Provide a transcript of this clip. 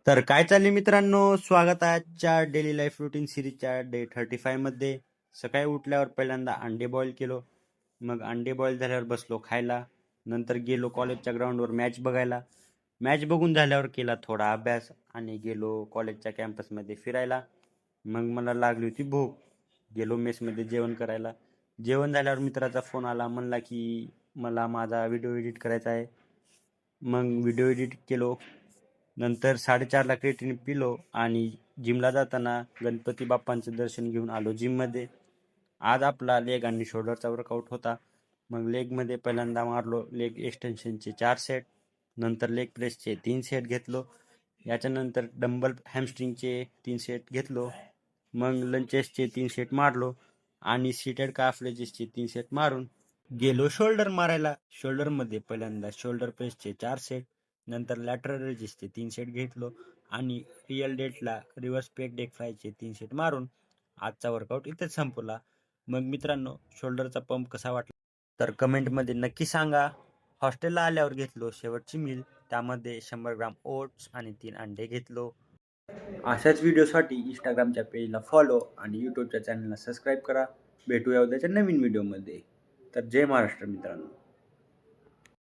तर काय चालले मित्रांनो, स्वागत आहे आजच्या डेली लाईफ रुटीन सिरीजच्या डे 35 मध्ये. सकाळी उठल्यावर पहिल्यांदा अंडे बॉईल केलो. मग अंडे बॉईल झाल्यावर बसलो खायला. नंतर गेलो कॉलेजच्या ग्राउंडवर मॅच बघायला. मॅच बघून झाल्यावर केला थोडा अभ्यास आणि गेलो कॉलेजच्या कॅम्पसमध्ये फिरायला. मग मला लागली होती भूक. गेलो मेसमध्ये जेवण करायला. जेवण झाल्यावर मित्राचा फोन आला, म्हणला की मला माझा व्हिडिओ एडिट करायचा आहे. मग व्हिडिओ एडिट केलो. नंतर 4:30ला क्रिएटिन पिलो आणि जिमला जाताना गणपती बाप्पांचं दर्शन घेऊन आलो जिममध्ये. आज आपला लेग आणि शोल्डरचा वर्कआउट होता. मग लेगमध्ये पहिल्यांदा मारलो लेग एक्सटेन्शनचे 4 सेट. नंतर लेग प्रेसचे 3 सेट घेतलो. याच्यानंतर डंबल हॅमस्ट्रिंगचे 3 सेट घेतलो. मग लंचेसचे 3 सेट मारलो आणि सीटेड काफ रेजेसचे 3 सेट मारून गेलो शोल्डर मारायला. शोल्डरमध्ये पहिल्यांदा शोल्डर प्रेसचे 4 सेट, नंतर लॅटरल रेजिसचे 3 सेट घेतलो आणि रिअल डेटला रिव्हर्स पेक डेक फ्लायचे 3 सेट मारून आजचा वर्कआउट इथेच संपवला. मग मित्रांनो, शोल्डरचा पंप कसा वाटला तर कमेंटमध्ये नक्की सांगा. हॉस्टेलला आल्यावर घेतलो शेवटची मील. त्यामध्ये 100 ग्राम ओट्स आणि 3 अंडे घेतलो. अशाच व्हिडिओसाठी इंस्टाग्रामच्या पेजला फॉलो आणि यूट्यूबच्या चॅनलला सबस्क्राईब करा. भेटूया उद्याच्या नवीन व्हिडिओमध्ये. तर जय महाराष्ट्र मित्रांनो.